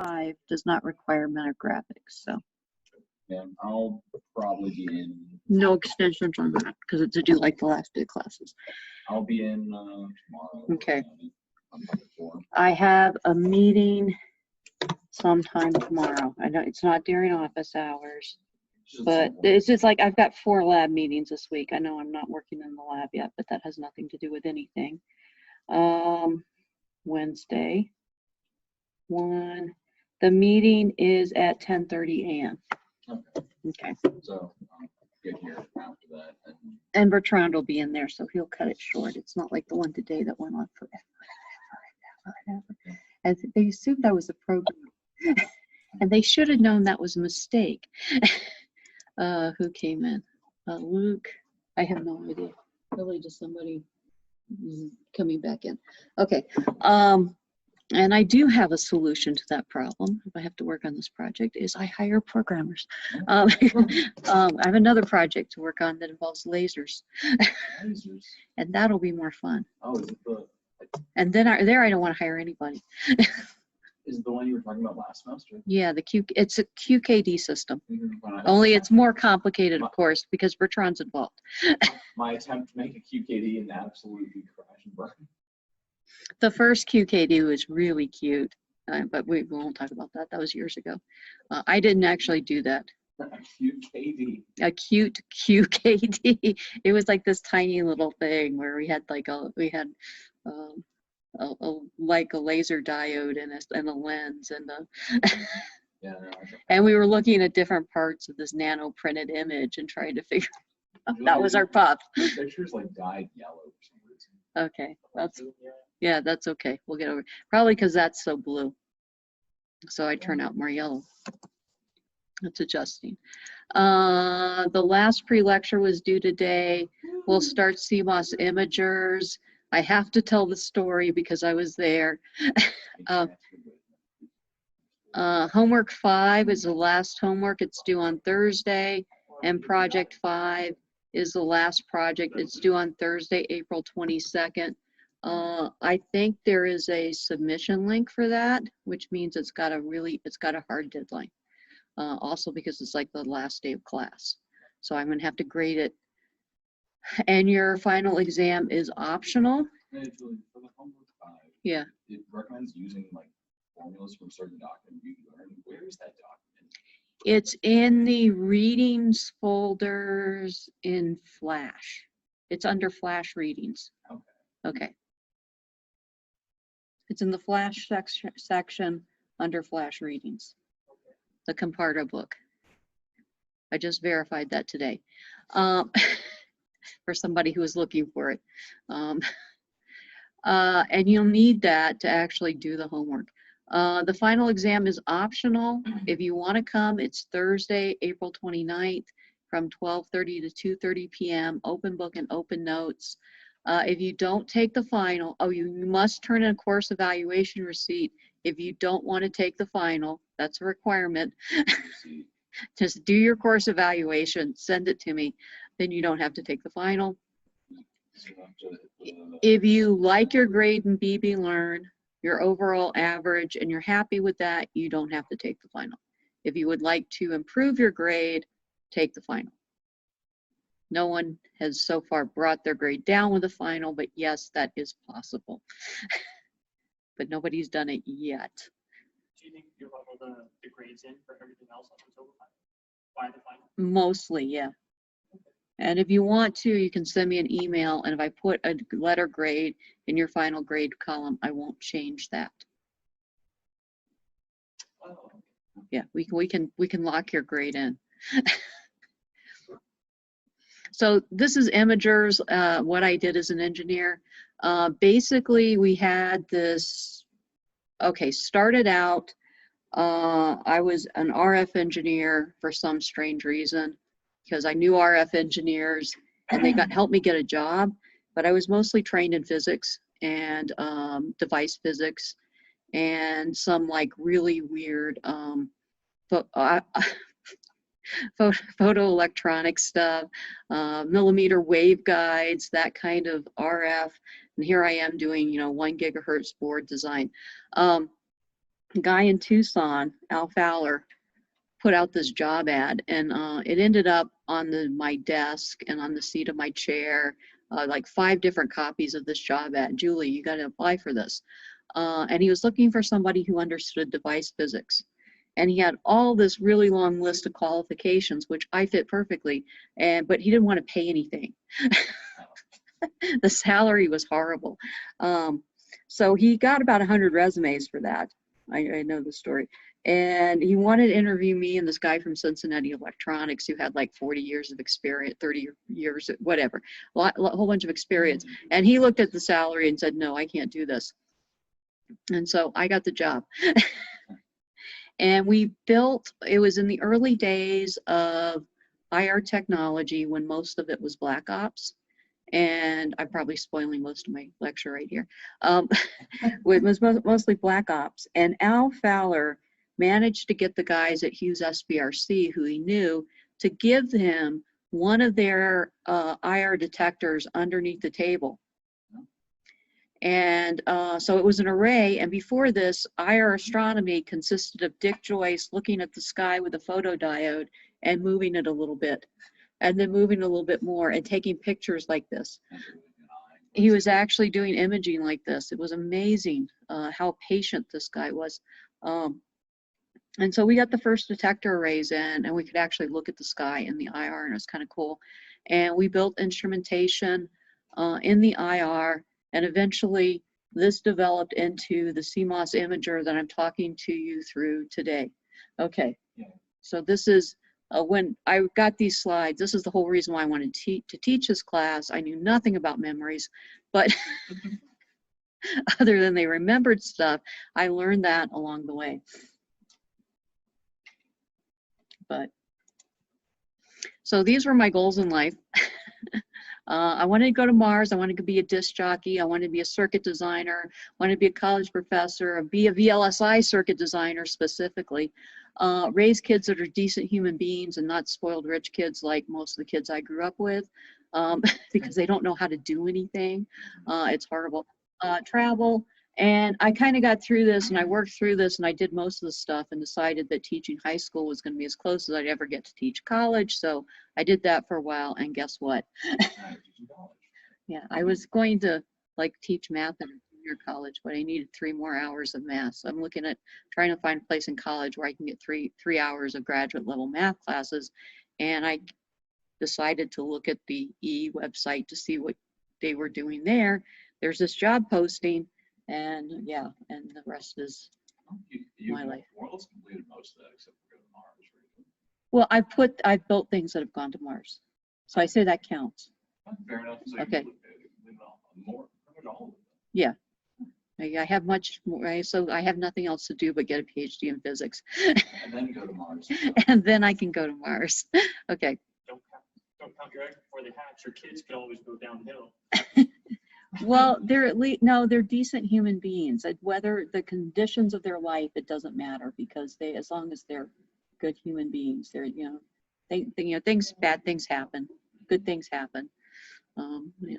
5 does not require graphics, so Yeah, I'll probably be in. no extensions on that because it's due like the last day classes. I'll be in tomorrow. Okay. I'm looking for. I have a meeting sometime tomorrow. I know it's not during office hours, but it's just like I've got 4 lab meetings this week. I know I'm not working in the lab yet, but that has nothing to do with anything. Wednesday, 1. The meeting is at 10:30 a.m. Okay. Okay. So I'll get here after that. And Bertrand will be in there, so he'll cut it short. It's not like the one today that went on forever. And they assumed I was a program. And they should have known that was a mistake. Who came in? Luke. I have no idea. Probably just somebody coming back in. Okay. And I do have a solution to that problem. If I have to work on this project, is I hire programmers. I have another project to work on that involves lasers. Lasers. And that'll be more fun. Oh, is it the? And then I don't want to hire anybody. Is it the one you were talking about last semester? Yeah, it's a QKD system. Mm-hmm. Only it's more complicated, of course, because Bertrand's involved. My attempt to make a QKD and absolutely crash and burn. The first QKD was really cute, but we won't talk about that. That was years ago. I didn't actually do that. A QKD. A cute QKD. It was like this tiny little thing where we had like like a laser diode and a lens and Yeah. and we were looking at different parts of this nano printed image and trying to figure out that was our puff. The pictures like dyed yellow for some reason. Okay, yeah, that's okay. We'll get over it. Probably because that's so blue. So I turn out more yellow. That's adjusting. The last pre-lecture was due today. We'll start CMOS imagers. I have to tell the story because I was there. Homework 5 is the last homework. It's due on Thursday. And project 5 is the last project. It's due on Thursday, April 22nd. I think there is a submission link for that, which means it's got a hard deadline. Also because it's like the last day of class. So I'm gonna have to grade it. And your final exam is optional. For the homework 5, Yeah. it recommends using like formulas from certain document you learn. Where is that document? It's in the readings folders in Flash. It's under Flash readings. Okay. Okay. It's in the Flash section under Flash readings. Okay. The Comparta book. I just verified that today. For somebody who was looking for it. And you'll need that to actually do the homework. The final exam is optional. If you want to come, it's Thursday, April 29th from 12:30 to 2:30 p.m. Open book and open notes. If you don't take the final, you must turn in a course evaluation receipt. If you don't want to take the final, that's a requirement. Just do your course evaluation, send it to me. Then you don't have to take the final. If you like your grade in BB Learn, your overall average, and you're happy with that, you don't have to take the final. If you would like to improve your grade, take the final. No one has so far brought their grade down with the final, but yes, that is possible. But nobody's done it yet. Do you think you'll have all the grades in for everything else up until the final? By the final? Mostly, yeah. And if you want to, you can send me an email, and if I put a letter grade in your final grade column, I won't change that. Oh. Yeah, we can lock your grade in. So this is Imagers, what I did as an engineer. Basically, we had this, started out, I was an RF engineer for some strange reason, because I knew RF engineers and they helped me get a job, but I was mostly trained in physics and device physics and some like really weird photo electronic stuff, millimeter wave guides, that kind of RF. And here I am doing, 1 gigahertz board design. a guy in Tucson, Al Fowler, put out this job ad, and it ended up on my desk and on the seat of my chair, like 5 different copies of this job ad. Julie, you got to apply for this. And he was looking for somebody who understood device physics. And he had all this really long list of qualifications, which I fit perfectly, but he didn't want to pay anything. The salary was horrible. So he got about 100 resumes for that. I know the story. And he wanted to interview me and this guy from Cincinnati Electronics who had like 40 years of experience, 30 years, whatever, a whole bunch of experience. And he looked at the salary and said, no, I can't do this. And so I got the job. And we built, it was in the early days of IR technology when most of it was black ops. And I'm probably spoiling most of my lecture right here. It was mostly black ops. And Al Fowler managed to get the guys at Hughes SBRC, who he knew, to give him one of their IR detectors underneath the table. And so it was an array. And before this, IR astronomy consisted of Dick Joyce looking at the sky with a photodiode and moving it a little bit, and then moving a little bit more and taking pictures like this. He was actually doing imaging like this. It was amazing how patient this guy was. And so we got the first detector arrays in, and we could actually look at the sky in the IR, and it was kind of cool. And we built instrumentation in the IR, and eventually this developed into the CMOS imager that I'm talking to you through today. Okay, so this is when I got these slides, this is the whole reason why I wanted to teach this class. I knew nothing about memories, but other than they remembered stuff, I learned that along the way. But so these were my goals in life. I wanted to go to Mars. I wanted to be a disc jockey. I wanted to be a circuit designer. I wanted to be a college professor, be a VLSI circuit designer specifically. Raise kids that are decent human beings and not spoiled rich kids like most of the kids I grew up with, because they don't know how to do anything. It's horrible. Travel. And I kind of got through this, and I worked through this, and I did most of the stuff and decided that teaching high school was going to be as close as I'd ever get to teach college. So I did that for a while, and guess what? Yeah, I was going to like teach math at a junior college, but I needed 3 more hours of math. So I'm looking at trying to find a place in college where I can get three hours of graduate level math classes. And I decided to look at the EE website to see what they were doing there. There's this job posting. And yeah, and the rest is my life. More or less completed most of that except for going to Mars, right? Well, I've built things that have gone to Mars. So I say that counts. Fair enough. So Okay. More, pretty much all of them. Yeah. I have much more, so I have nothing else to do but get a PhD in physics. And then go to Mars. And then I can go to Mars. Okay. Don't count your eggs before they hatch. Your kids could always go downhill. Well, they're at least, no, they're decent human beings. Whether the conditions of their life, it doesn't matter, because they, as long as they're good human beings, they're, you know, bad things happen, good things happen. Yeah.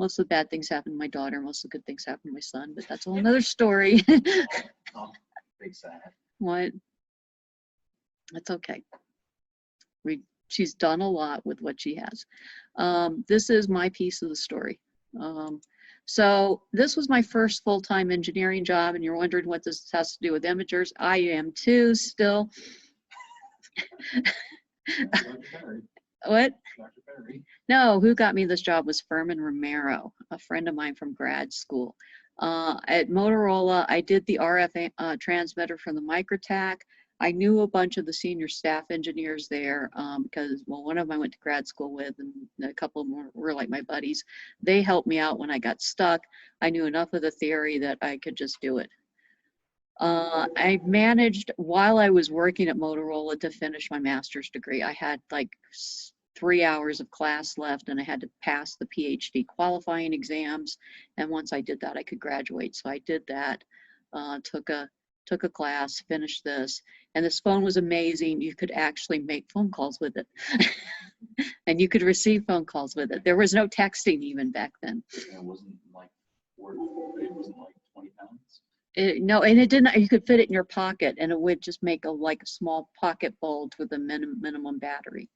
Most of the bad things happen to my daughter. Most of the good things happen to my son, but that's a whole nother story. Oh, big sad. What? That's okay. She's done a lot with what she has. This is my piece of the story. So this was my first full-time engineering job, and you're wondering what this has to do with imagers. I am too still. What? Dr. Perry. No, who got me this job was Furman Romero, a friend of mine from grad school. At Motorola, I did the RF transmitter from the Microtac. I knew a bunch of the senior staff engineers there because, well, one of them I went to grad school with, and a couple of them were like my buddies. They helped me out when I got stuck. I knew enough of the theory that I could just do it. I managed, while I was working at Motorola, to finish my master's degree. I had like 3 hours of class left, and I had to pass the PhD qualifying exams. And once I did that, I could graduate. So I did that, took a class, finished this, and this phone was amazing. You could actually make phone calls with it. And you could receive phone calls with it. There was no texting even back then. And it wasn't like 20 pounds. No, and it didn't, you could fit it in your pocket and it would just make a like a small pocket bulge with a minimum battery.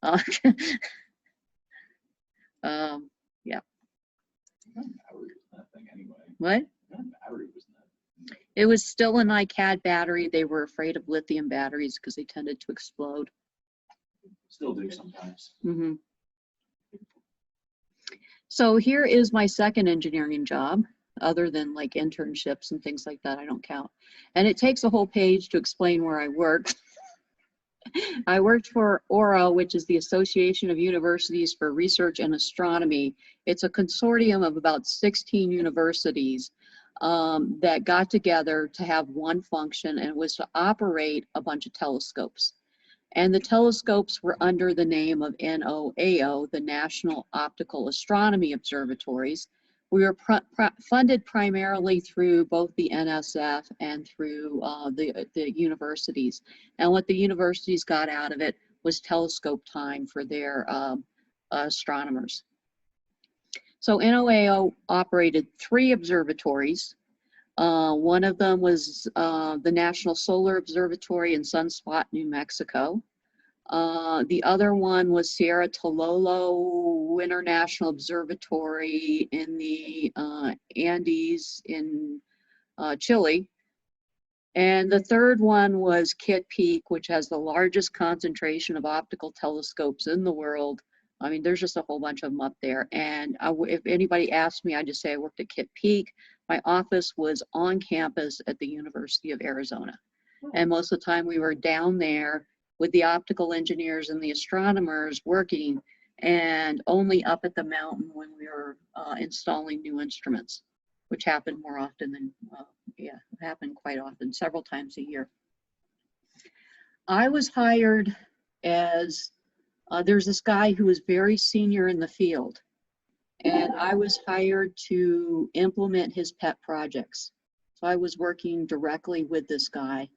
Uh, yeah. What kind of battery was that thing anyway? What? What kind of battery was that? It was still an iCAD battery. They were afraid of lithium batteries because they tended to explode. Still do sometimes. Mm-hmm. So here is my second engineering job, other than like internships and things like that, I don't count. And it takes a whole page to explain where I worked. I worked for AURA, which is the Association of Universities for Research in Astronomy. It's a consortium of about 16 universities that got together to have one function, and it was to operate a bunch of telescopes. And the telescopes were under the name of NOAO, the National Optical Astronomy Observatories. We were funded primarily through both the NSF and through the universities. And what the universities got out of it was telescope time for their astronomers. So NOAO operated 3 observatories. One of them was the National Solar Observatory in Sunspot, New Mexico. The other one was Sierra Tololo International Observatory in the Andes in Chile. And the third one was Kitt Peak, which has the largest concentration of optical telescopes in the world. I mean, there's just a whole bunch of them up there. And if anybody asked me, I just say I worked at Kitt Peak. My office was on campus at the University of Arizona. And most of the time we were down there with the optical engineers and the astronomers working, and only up at the mountain when we were installing new instruments, which happened more often than, happened quite often, several times a year. I was hired as, there's this guy who was very senior in the field, and I was hired to implement his pet projects. So I was working directly with this guy.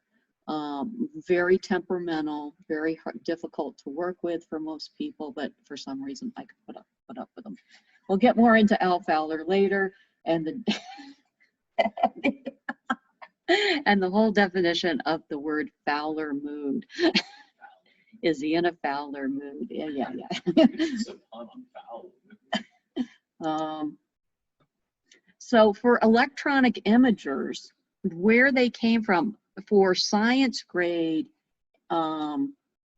Very temperamental, very difficult to work with for most people, but for some reason I could put up with them. We'll get more into Al Fowler later, and the and the whole definition of the word Fowler mood. Is he in a Fowler mood? Yeah. It's a pun on foul. So for electronic imagers, where they came from, for science grade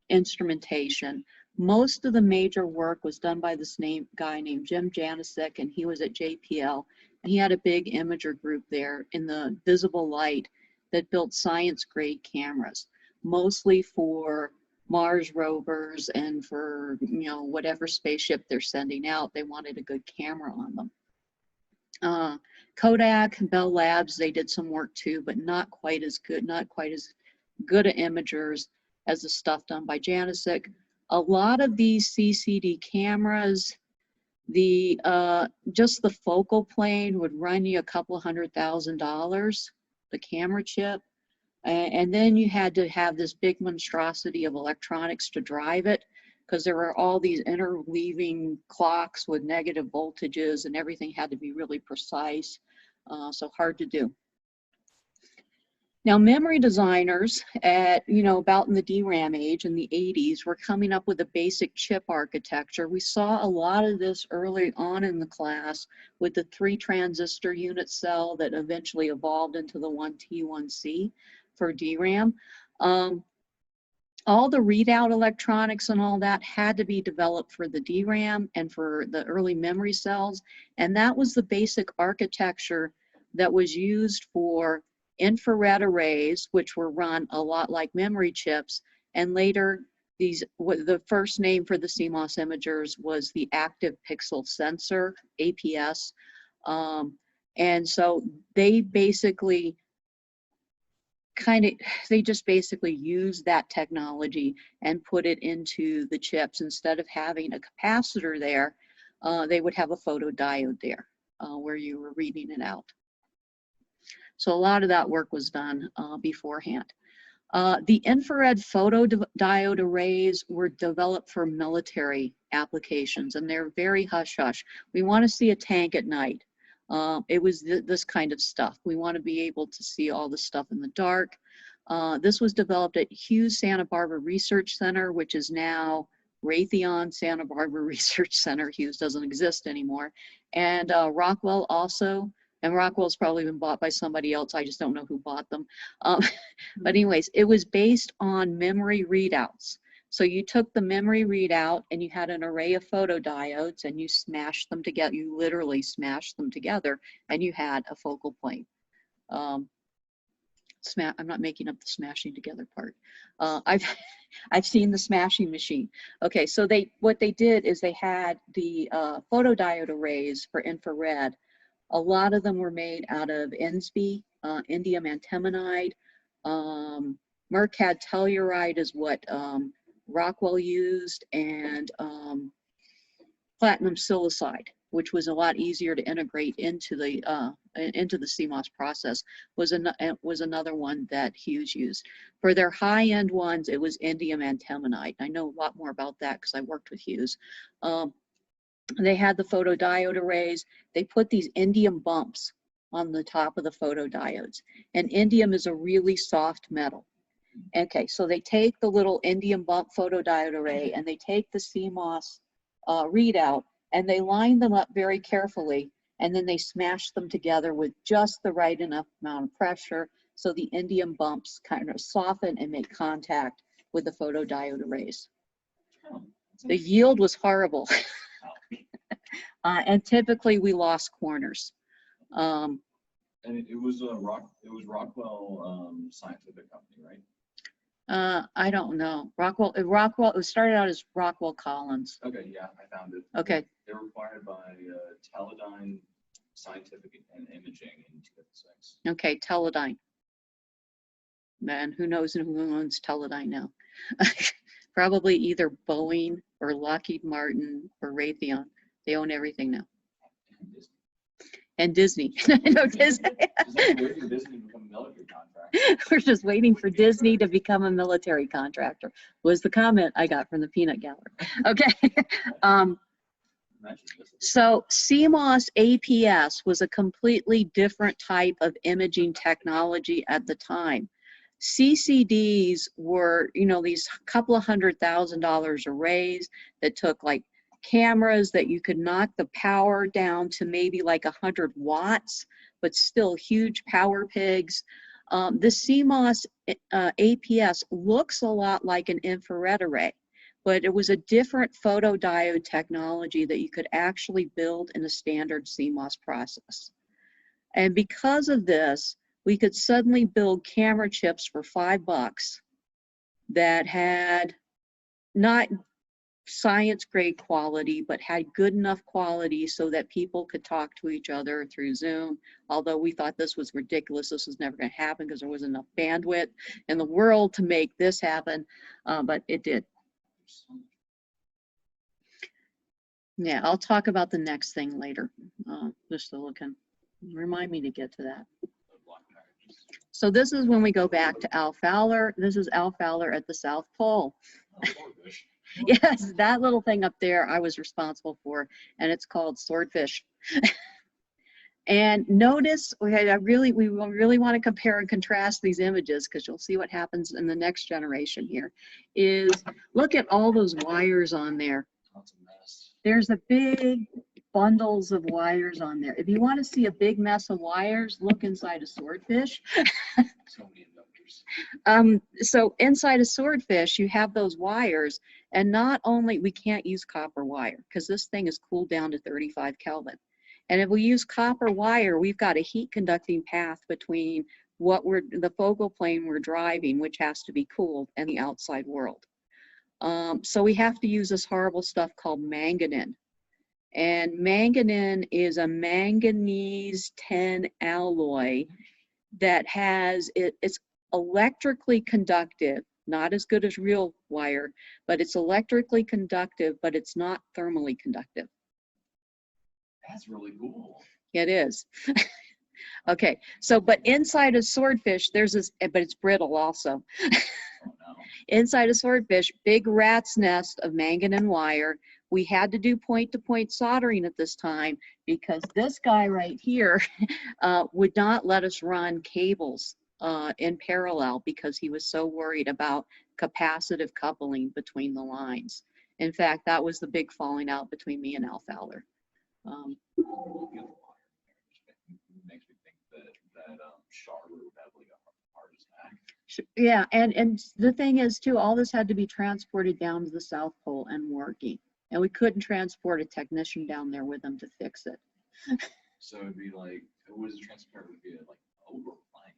instrumentation, most of the major work was done by this guy named Jim Janicek, and he was at JPL. And he had a big imager group there in the visible light that built science grade cameras, mostly for Mars rovers and for, you know, whatever spaceship they're sending out. They wanted a good camera on them. Kodak, Bell Labs, they did some work too, but not quite as good at imagers as the stuff done by Janicek. A lot of these CCD cameras, just the focal plane would run you a couple $100,000, the camera chip. And then you had to have this big monstrosity of electronics to drive it, because there were all these interleaving clocks with negative voltages, and everything had to be really precise, so hard to do. Now, memory designers at, about in the DRAM age in the 80s were coming up with a basic chip architecture. We saw a lot of this early on in the class with the 3 transistor unit cell that eventually evolved into the 1T1C for DRAM. All the readout electronics and all that had to be developed for the DRAM and for the early memory cells. And that was the basic architecture that was used for infrared arrays, which were run a lot like memory chips. And later, the first name for the CMOS imagers was the active pixel sensor, APS. And so they basically they just basically use that technology and put it into the chips. Instead of having a capacitor there, they would have a photodiode there where you were reading it out. So a lot of that work was done beforehand. The infrared photodiode arrays were developed for military applications, and they're very hush-hush. We want to see a tank at night. It was this kind of stuff. We want to be able to see all the stuff in the dark. This was developed at Hughes Santa Barbara Research Center, which is now Raytheon Santa Barbara Research Center. Hughes doesn't exist anymore. And Rockwell also, and Rockwell's probably been bought by somebody else. I just don't know who bought them. But anyways, it was based on memory readouts. So you took the memory readout and you had an array of photodiodes and you smashed them together. You literally smashed them together and you had a focal plane. I'm not making up the smashing together part. I've seen the smashing machine. Okay, so what they did is they had the photodiode arrays for infrared. A lot of them were made out of NSB, indium antimonide. Merck had telluride is what Rockwell used, and platinum silicide, which was a lot easier to integrate into the CMOS process, was another one that Hughes used. For their high-end ones, it was indium antimonide. I know a lot more about that because I worked with Hughes. They had the photodiode arrays. They put these indium bumps on the top of the photodiodes, and indium is a really soft metal. Okay, so they take the little indium bump photodiode array and they take the CMOS readout and they line them up very carefully, and then they smash them together with just the right enough amount of pressure so the indium bumps kind of soften and make contact with the photodiode arrays. The yield was horrible. And typically we lost corners. And it was Rockwell Scientific Company, right? I don't know. Rockwell, it started out as Rockwell Collins. Okay, yeah, I found it. Okay. They're required by Teledyne Scientific and Imaging in 2006. Okay, Teledyne. Man, who knows who owns Teledyne now? Probably either Boeing or Lockheed Martin or Raytheon. They own everything now. And Disney. No, Disney. We're just waiting for Disney to become a military contractor, was the comment I got from the peanut gallery. Okay. So CMOS APS was a completely different type of imaging technology at the time. CCDs were, you know, these couple of $100,000 arrays that took like cameras that you could knock the power down to maybe like 100 watts, but still huge power pigs. The CMOS APS looks a lot like an infrared array, but it was a different photodiode technology that you could actually build in a standard CMOS process. And because of this, we could suddenly build camera chips for $5 that had not science grade quality, but had good enough quality so that people could talk to each other through Zoom. Although we thought this was ridiculous, this was never going to happen because there wasn't enough bandwidth in the world to make this happen, but it did. Yeah, I'll talk about the next thing later. Just so looking, remind me to get to that. So this is when we go back to Al Fowler. This is Al Fowler at the South Pole. Yes, that little thing up there I was responsible for, and it's called Swordfish. And notice, we really want to compare and contrast these images because you'll see what happens in the next generation here. Is look at all those wires on there. There's a big bundles of wires on there. If you want to see a big mess of wires, look inside a swordfish. So inside a swordfish, you have those wires, and not only, we can't use copper wire because this thing is cooled down to 35 Kelvin. And if we use copper wire, we've got a heat conducting path between the focal plane we're driving, which has to be cooled, and the outside world. So we have to use this horrible stuff called manganine. And manganine is a manganese 10 alloy that has, it's electrically conductive, not as good as real wire, but it's electrically conductive, but it's not thermally conductive. That's really cool. It is. Okay, so, but inside a swordfish, there's this, but it's brittle also. Oh, no. Inside a swordfish, big rat's nest of manganine wire We had to do point-to-point soldering at this time because this guy right here would not let us run cables in parallel because he was so worried about capacitive coupling between the lines. In fact, that was the big falling out between me and Al Fowler. Makes me think that Charlotte would have like a heart attack. Yeah, and the thing is too, all this had to be transported down to the South Pole and working. And we couldn't transport a technician down there with them to fix it. So it'd be like, it was transparent, would be like overplaying.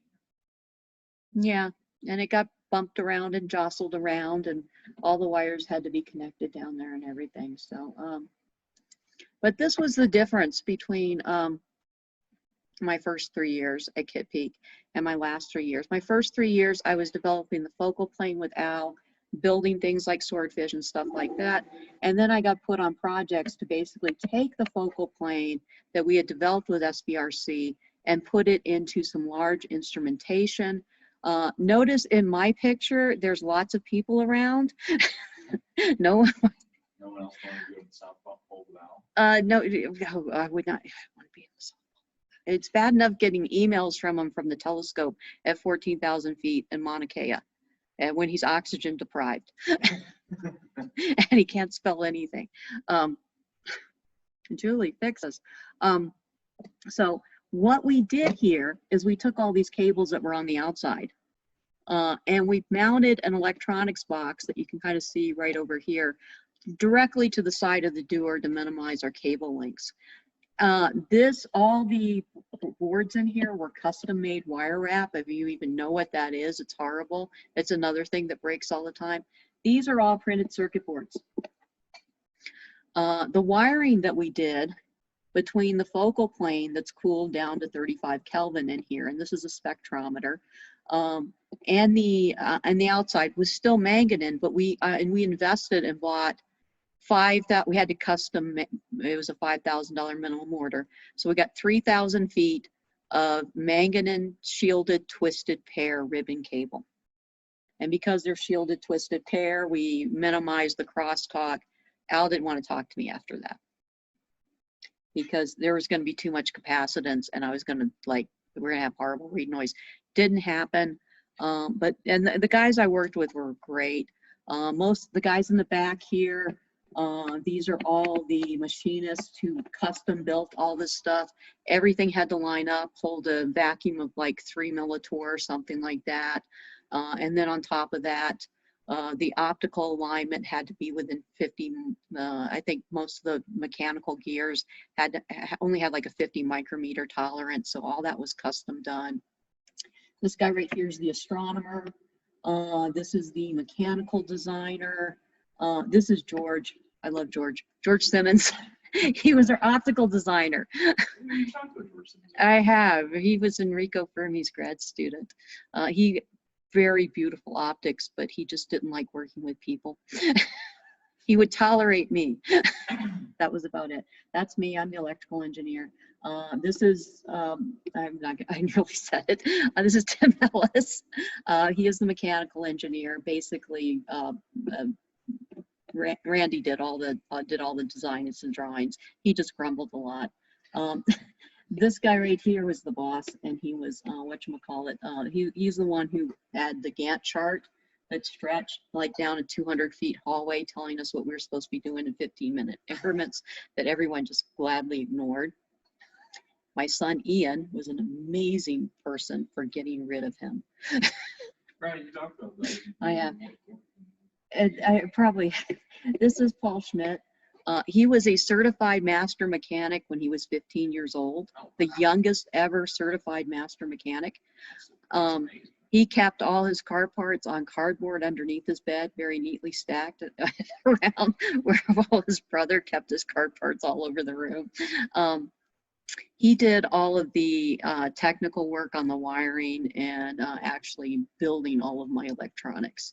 Yeah, and it got bumped around and jostled around, and all the wires had to be connected down there and everything. So, but this was the difference between my first 3 years at Kit Peak and my last 3 years. My first 3 years, I was developing the focal plane with Al, building things like swordfish and stuff like that. And then I got put on projects to basically take the focal plane that we had developed with SBRC and put it into some large instrumentation. Notice in my picture, there's lots of people around. No one else wanted to go to the South Pole now? no, I would not want to be in the South Pole. It's bad enough getting emails from him from the telescope at 14,000 feet in Mauna Kea. And when he's oxygen deprived and he can't spell anything. Julie, fix us. So what we did here is we took all these cables that were on the outside and we mounted an electronics box that you can kind of see right over here directly to the side of the door to minimize our cable links. All the boards in here were custom made wire wrap. If you even know what that is, it's horrible. It's another thing that breaks all the time. These are all printed circuit boards. The wiring that we did between the focal plane that's cooled down to 35 Kelvin in here, and this is a spectrometer, and the outside was still manganese, but we invested and bought we had to custom, it was a $5,000 minimum order. So we got 3,000 feet of manganese shielded twisted pair ribbon cable. And because they're shielded twisted pair, we minimized the crosstalk. Al didn't want to talk to me after that because there was going to be too much capacitance and I was going to we're going to have horrible read noise. Didn't happen. But the guys I worked with were great. Most of the guys in the back here, these are all the machinists who custom built all this stuff. Everything had to line up, hold a vacuum of like 3 millitorr or something like that. And then on top of that, the optical alignment had to be within 50, I think most of the mechanical gears only had like a 50 micrometer tolerance. So all that was custom done. This guy right here is the astronomer. This is the mechanical designer. This is George. I love George. George Simmons. He was our optical designer. I have. He was Enrico Fermi's grad student. He very beautiful optics, but he just didn't like working with people. He would tolerate me. That was about it. That's me. I'm the electrical engineer. This is, I really said it. This is Tim Ellis. He is the mechanical engineer. Basically, Randy did all the designs and drawings. He just grumbled a lot. This guy right here was the boss, and he was whatchamacallit. He's the one who had the Gantt chart that stretched like down a 200 feet hallway, telling us what we were supposed to be doing in 15-minute increments that everyone just gladly ignored. My son Ian was an amazing person for getting rid of him. Right, you talked about that. I have. I probably, this is Paul Schmidt. He was a certified master mechanic when he was 15 years old, the youngest ever certified master mechanic. He kept all his car parts on cardboard underneath his bed, very neatly stacked around where his brother kept his car parts all over the room. He did all of the technical work on the wiring and actually building all of my electronics.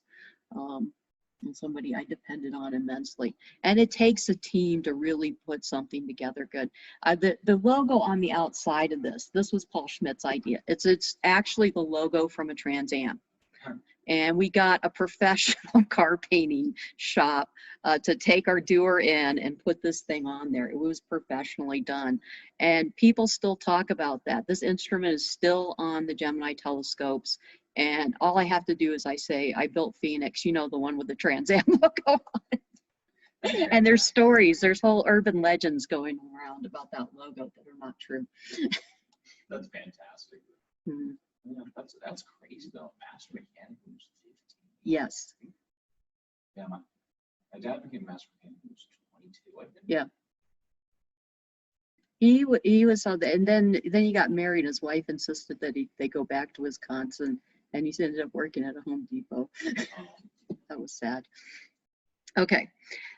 And somebody I depended on immensely. And it takes a team to really put something together good. The logo on the outside of this was Paul Schmidt's idea. It's actually the logo from a Trans Am. And we got a professional car painting shop to take our doer in and put this thing on there. It was professionally done. And people still talk about that. This instrument is still on the Gemini telescopes. And all I have to do is I say, I built Phoenix, you know, the one with the Trans Am logo on. And there's stories, there's whole urban legends going around about that logo that are not true. That's fantastic. Hmm. Yeah, that's crazy though. Master mechanic who's 15. Yes. Yeah, my dad became master mechanic when he was 22. I think. Yeah. He was on the, and then he got married. His wife insisted that they go back to Wisconsin, and he ended up working at a Home Depot. That was sad. Okay,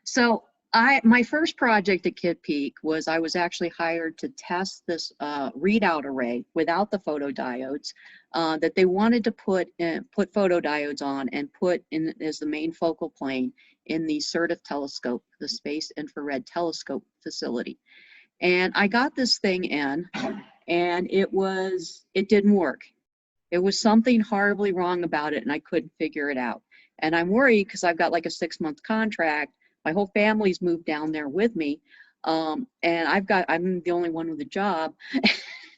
so my first project at Kid Peak was I was actually hired to test this readout array without the photodiodes that they wanted to put photodiodes on and put in as the main focal plane in the Certif telescope, the Space Infrared Telescope facility. And I got this thing in, and it didn't work. It was something horribly wrong about it, and I couldn't figure it out. And I'm worried because I've got like a 6-month contract. My whole family's moved down there with me. And I'm the only one with a job.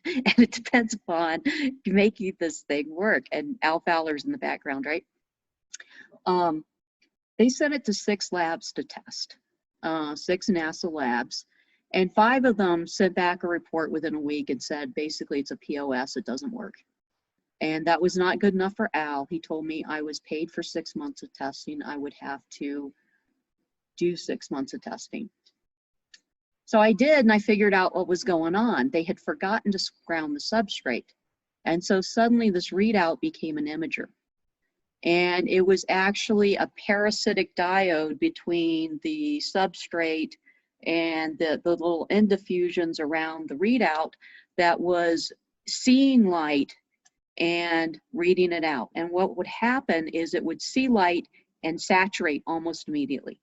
And it depends upon making this thing work. And Al Fowler's in the background, right? They sent it to 6 labs to test, 6 NASA labs. And 5 of them sent back a report within a week and said, basically, it's a POS, it doesn't work. And that was not good enough for Al. He told me I was paid for 6 months of testing. I would have to do 6 months of testing. So I did, and I figured out what was going on. They had forgotten to ground the substrate. And so suddenly this readout became an imager. And it was actually a parasitic diode between the substrate and the little end diffusions around the readout that was seeing light and reading it out. And what would happen is it would see light and saturate almost immediately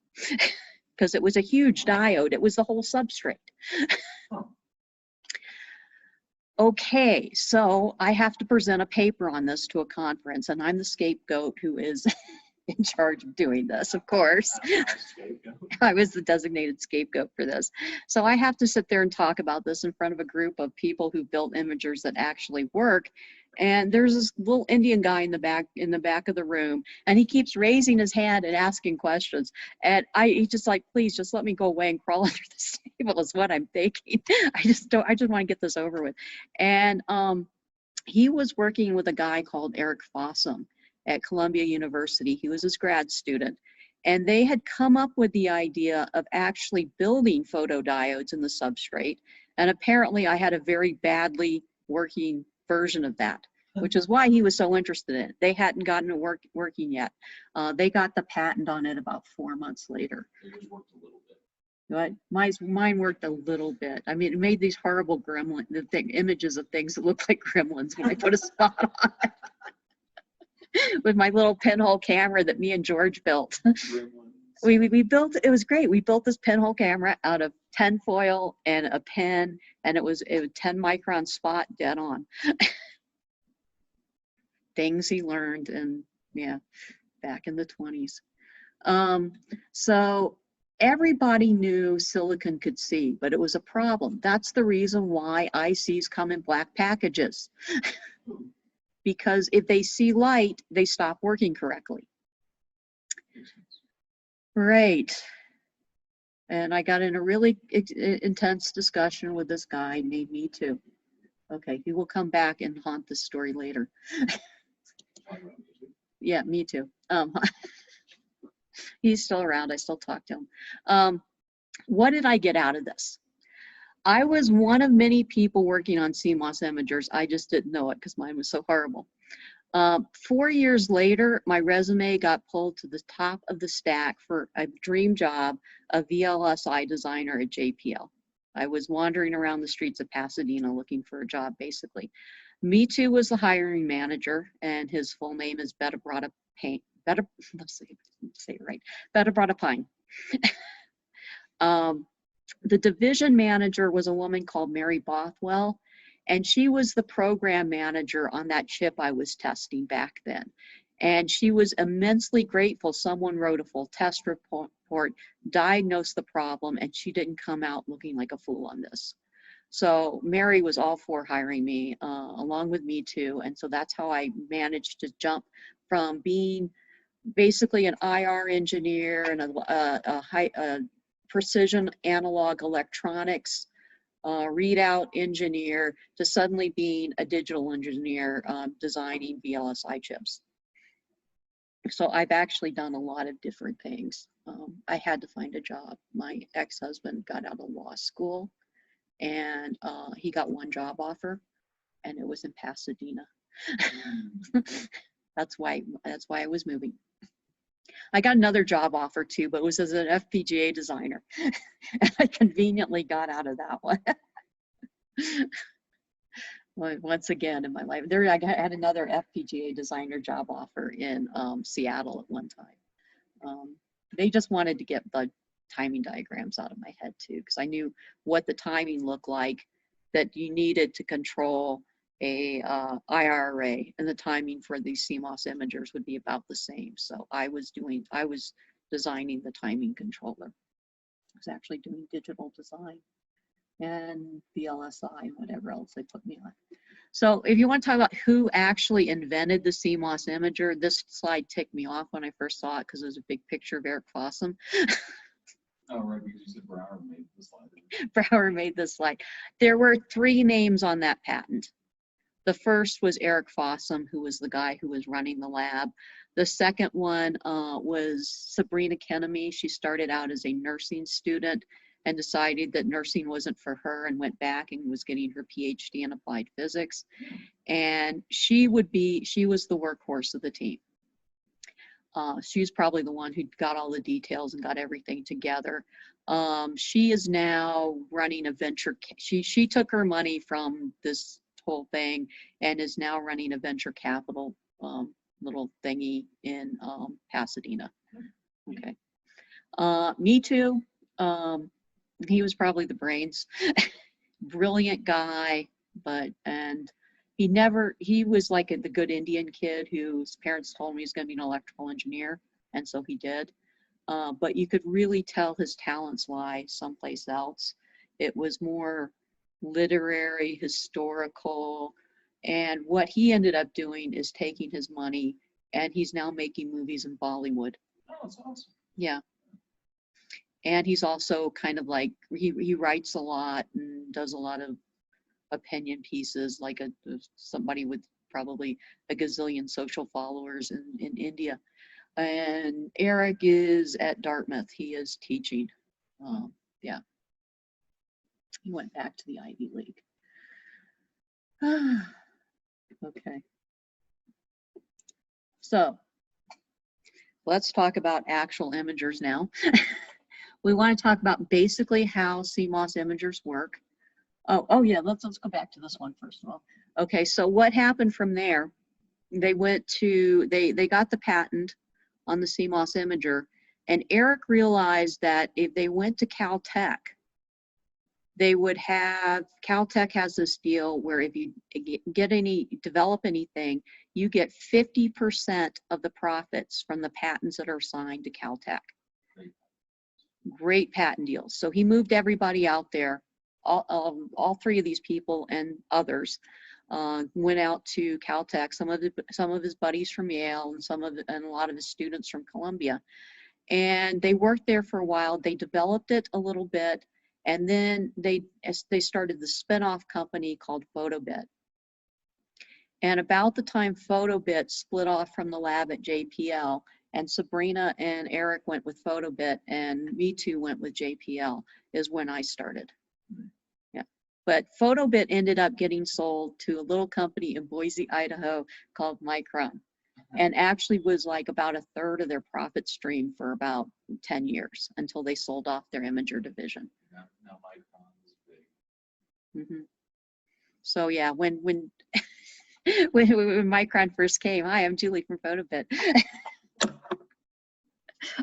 because it was a huge diode. It was the whole substrate. Okay, so I have to present a paper on this to a conference, and I'm the scapegoat who is in charge of doing this, of course. I was the designated scapegoat for this. So I have to sit there and talk about this in front of a group of people who built imagers that actually work. And there's this little Indian guy in the back of the room, and he keeps raising his hand and asking questions. And he's just like, please just let me go away and crawl under the table is what I'm thinking. I just want to get this over with. And he was working with a guy called Eric Fossum at Columbia University. He was his grad student. And they had come up with the idea of actually building photodiodes in the substrate. And apparently I had a very badly working version of that, which is why he was so interested in it. They hadn't gotten it working yet. They got the patent on it about 4 months later. It worked a little bit. But mine worked a little bit. I mean, it made these horrible images of things that look like gremlins when I put a spot on it. With my little pinhole camera that me and George built. We built, it was great. We built this pinhole camera out of tin foil and a pen, and it was 10 micron spot dead on. Things he learned, and yeah, back in the 20s. So everybody knew silicon could see, but it was a problem. That's the reason why ICs come in black packages. Because if they see light, they stop working correctly. Right. And I got in a really intense discussion with this guy named Me Too. Okay, he will come back and haunt this story later. Yeah, Me Too. He's still around. I still talk to him. What did I get out of this? I was one of many people working on CMOS imagers. I just didn't know it because mine was so horrible. 4 years later, my resume got pulled to the top of the stack for a dream job of VLSI designer at JPL. I was wandering around the streets of Pasadena looking for a job, basically. Me Too was the hiring manager, and his full name is Betta Pine. Let's say it right. Betta Pine. The division manager was a woman called Mary Bothwell, and she was the program manager on that chip I was testing back then. And she was immensely grateful someone wrote a full test report, diagnosed the problem, and she didn't come out looking like a fool on this. So Mary was all for hiring me, along with me too. And so that's how I managed to jump from being basically an IR engineer and a precision analog electronics readout engineer to suddenly being a digital engineer designing VLSI chips. So I've actually done a lot of different things. I had to find a job. My ex-husband got out of law school, and he got one job offer, and it was in Pasadena. That's why I was moving. I got another job offer too, but it was as an FPGA designer. And I conveniently got out of that one. Well, once again in my life, I had another FPGA designer job offer in Seattle at one time. They just wanted to get the timing diagrams out of my head too, because I knew what the timing looked like that you needed to control a IR array, and the timing for these CMOS imagers would be about the same. So I was designing the timing controller. I was actually doing digital design and VLSI and whatever else they put me on. So if you want to talk about who actually invented the CMOS imager, this slide ticked me off when I first saw it because it was a big picture of Eric Fossum. Oh, right, because you said Brower made the slide. Brower made this slide. There were 3 names on that patent. The first was Eric Fossum, who was the guy who was running the lab. The second one was Sabrina Kenemy. She started out as a nursing student and decided that nursing wasn't for her and went back and was getting her PhD in applied physics. And she was the workhorse of the team. She's probably the one who got all the details and got everything together. She is now running a venture. She took her money from this whole thing and is now running a venture capital little thingy in Pasadena. Okay. Me too. He was probably the brains. Brilliant guy, and he was like the good Indian kid whose parents told him he was going to be an electrical engineer, and so he did. But you could really tell his talents lie someplace else. It was more literary, historical, and what he ended up doing is taking his money, and he's now making movies in Bollywood. Oh, that's awesome. Yeah. And he's also kind of like, he writes a lot and does a lot of opinion pieces, like somebody with probably a gazillion social followers in India. And Eric is at Dartmouth. He is teaching. Yeah. He went back to the Ivy League. Okay. So let's talk about actual imagers now. We want to talk about basically how CMOS imagers work. Oh yeah, let's go back to this one first of all. Okay, so what happened from there? They got the patent on the CMOS imager, and Eric realized that if they went to Caltech, Caltech has this deal where if you develop anything, you get 50% of the profits from the patents that are assigned to Caltech. Great patent deals. So he moved everybody out there. All 3 of these people and others went out to Caltech. Some of his buddies from Yale and a lot of his students from Columbia, and they worked there for a while. They developed it a little bit, and then they started the spin-off company called Photobit. And about the time Photobit split off from the lab at JPL, and Sabrina and Eric went with Photobit, and me too went with JPL, is when I started. Yeah. But Photobit ended up getting sold to a little company in Boise, Idaho called Micron, and actually was like about 1/3 of their profit stream for about 10 years until they sold off their imager division. Now Micron is big. Mm-hmm. So yeah, when Micron first came, hi, I'm Julie from Photobit.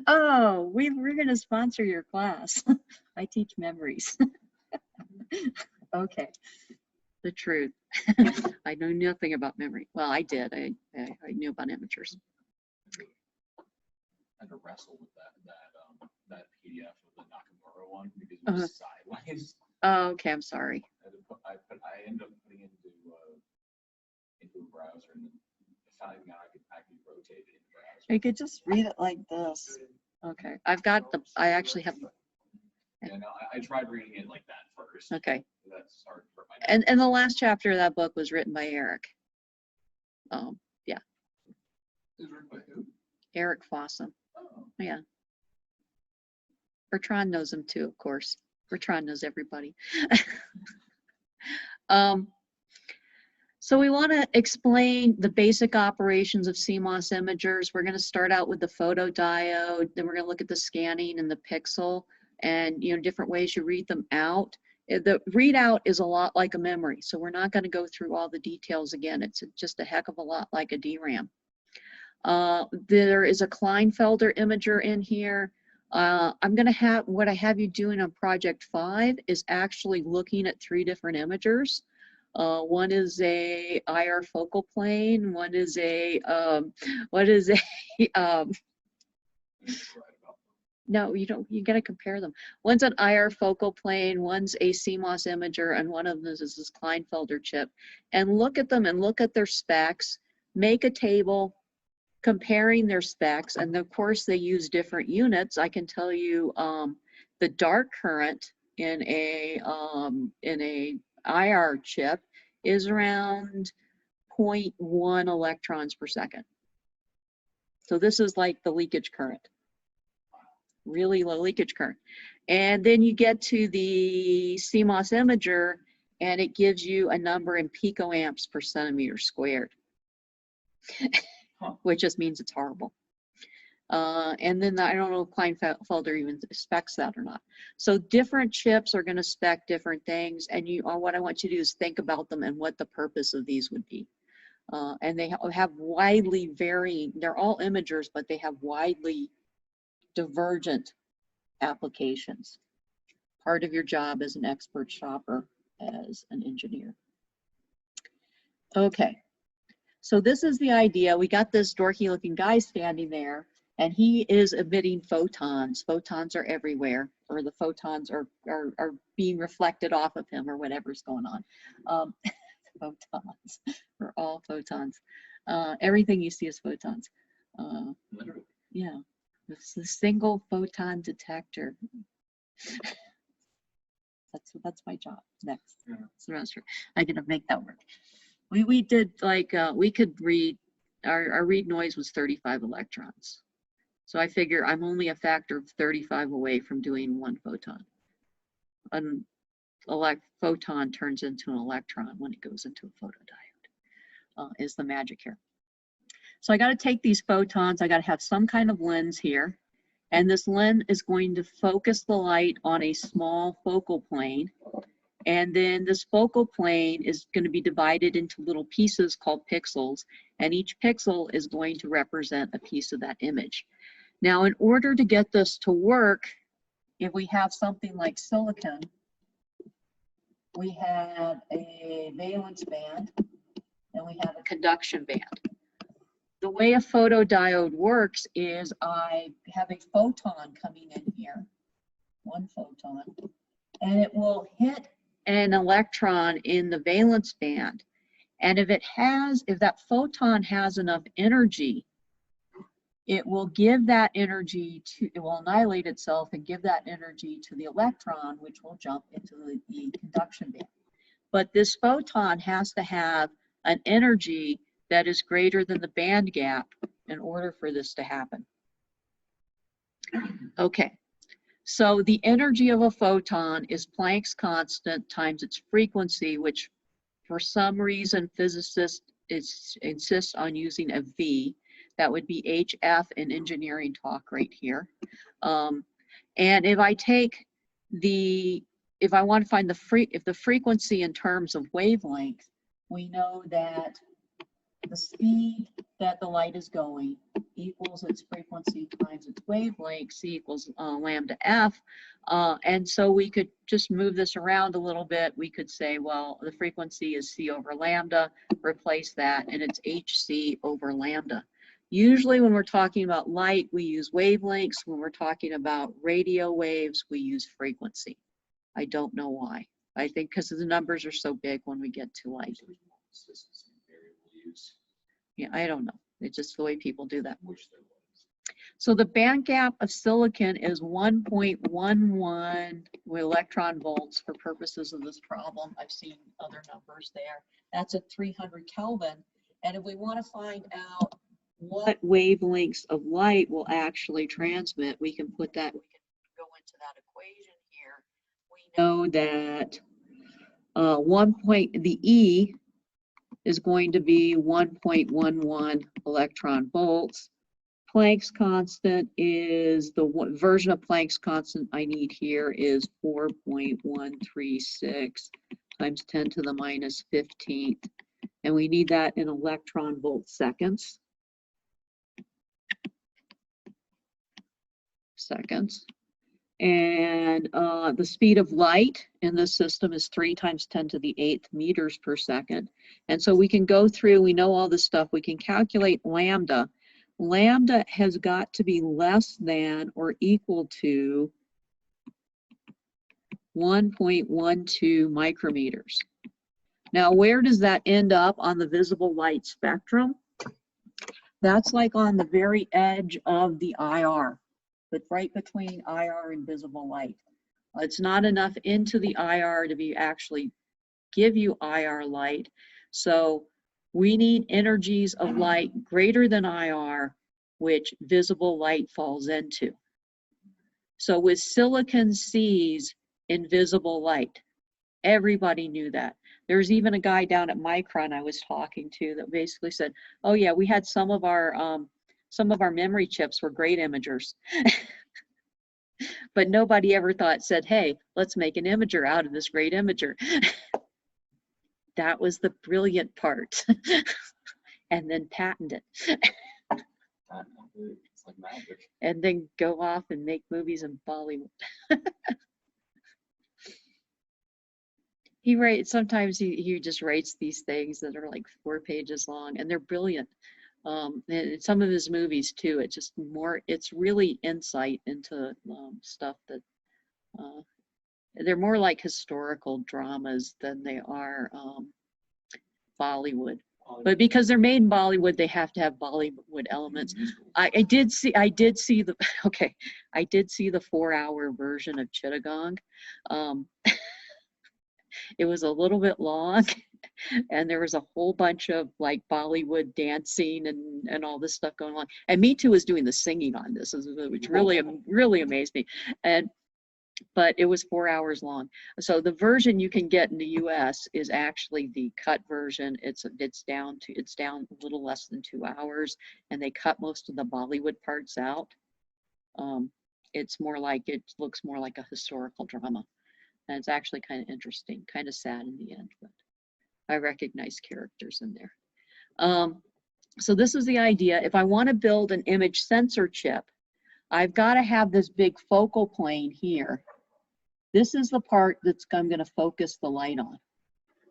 Oh, we're going to sponsor your class. I teach memories. Okay, the truth. I know nothing about memory. Well, I did. I knew about imagers. had to wrestle with that PDF of the Nakamura one because it was sideways. Oh, okay, I'm sorry. I ended up putting it into a browser and then finding out I could rotate it in the browser. You could just read it like this. Okay, I actually have, Yeah, no, I tried reading it like that first. okay. That's hard for my. And the last chapter of that book was written by Eric. Yeah. It was written by who? Eric Fossum. Oh. Yeah. Bertrand knows him too, of course. Bertrand knows everybody. So we want to explain the basic operations of CMOS imagers. We're going to start out with the photodiode, then we're going to look at the scanning and the pixel and different ways you read them out. The readout is a lot like a memory, so we're not going to go through all the details again. It's just a heck of a lot like a DRAM. There is a Kleinfelder imager in here. I'm going to have, what I have you doing on project 5 is actually looking at 3 different imagers. One is a IR focal plane, one is a, no, you don't, you got to compare them. One's an IR focal plane, one's a CMOS imager, and one of them is this Kleinfelder chip. And look at them and look at their specs, make a table comparing their specs, and of course they use different units. I can tell you the dark current in a IR chip is around 0.1 electrons per second. So this is like the leakage current, really low leakage current. And then you get to the CMOS imager and it gives you a number in picoamps per centimeter squared, which just means it's horrible. And then I don't know if Kleinfelder even specs that or not. So different chips are going to spec different things, and what I want you to do is think about them and what the purpose of these would be. And they have widely varying, they're all imagers, but they have widely divergent applications. Part of your job as an expert shopper, as an engineer. Okay, so this is the idea. We got this dorky looking guy standing there, and he is emitting photons. Photons are everywhere, or the photons are being reflected off of him, or whatever's going on. Photons, we're all photons. Everything you see is photons. Literally. Yeah, it's the single photon detector. That's my job next semester. I gotta make that work. We did like we could read our read noise was 35 electrons. So I figure I'm only a factor of 35 away from doing 1 photon. An photon turns into an electron when it goes into a photodiode, is the magic here. So I got to take these photons, I got to have some kind of lens here, and this lens is going to focus the light on a small focal plane, and then this focal plane is going to be divided into little pieces called pixels, and each pixel is going to represent a piece of that image. Now, in order to get this to work, if we have something like silicon, we have a valence band and we have a conduction band. The way a photodiode works is I have a photon coming in here, 1 photon, and it will hit an electron in the valence band. And if that photon has enough energy, it will give that energy it will annihilate itself and give that energy to the electron, which will jump into the conduction band. But this photon has to have an energy that is greater than the band gap in order for this to happen. Okay, so the energy of a photon is Planck's constant times its frequency, which for some reason physicists insist on using a V. That would be HF in engineering talk right here. And if I take if I want to find the frequency in terms of wavelength, we know that the speed that the light is going equals its frequency times its wavelength, C equals lambda F. And so we could just move this around a little bit. We could say, well, the frequency is C over lambda, replace that, and it's HC over lambda. Usually when we're talking about light, we use wavelengths. When we're talking about radio waves, we use frequency. I don't know why. I think because the numbers are so big when we get to light. There's more consistency in variable use. Yeah, I don't know. It's just the way people do that. Wish there was. So the band gap of silicon is 1.11 electron volts for purposes of this problem. I've seen other numbers there. That's at 300 Kelvin. And if we want to find out what wavelengths of light will actually transmit, we can put that, we can go into that equation here. We know that the E is going to be 1.11 electron volts. Planck's constant is the version of Planck's constant I need here is 4.136 times 10 to the minus 15th. And we need that in electron volt seconds. And the speed of light in this system is 3 times 10 to the 8th meters per second. And so we can go through, we know all this stuff, we can calculate lambda. Lambda has got to be less than or equal to 1.12 micrometers. Now, where does that end up on the visible light spectrum? That's like on the very edge of the IR, but right between IR and visible light. It's not enough into the IR to be actually give you IR light. So we need energies of light greater than IR, which visible light falls into. So with silicon sees invisible light, everybody knew that. There's even a guy down at Micron I was talking to that basically said, oh yeah, we had some of our memory chips were great imagers. But nobody ever said, hey, let's make an imager out of this great imager. That was the brilliant part. And then patent it. It's like magic. And then go off and make movies in Bollywood. Sometimes he just writes these things that are like 4 pages long, and they're brilliant. And some of his movies too, it's really insight into stuff that they're more like historical dramas than they are Bollywood. But because they're made in Bollywood, they have to have Bollywood elements. I did see the 4-hour version of Chittagong. It was a little bit long, and there was a whole bunch of like Bollywood dancing and all this stuff going on. And Me Too was doing the singing on this, which really amazed me. But it was 4 hours long. So the version you can get in the US is actually the cut version. It's down a little less than 2 hours, and they cut most of the Bollywood parts out. It looks more like a historical drama. And it's actually kind of interesting, kind of sad in the end, but I recognize characters in there. So this is the idea. If I want to build an image sensor chip, I've got to have this big focal plane here. This is the part I'm going to focus the light on.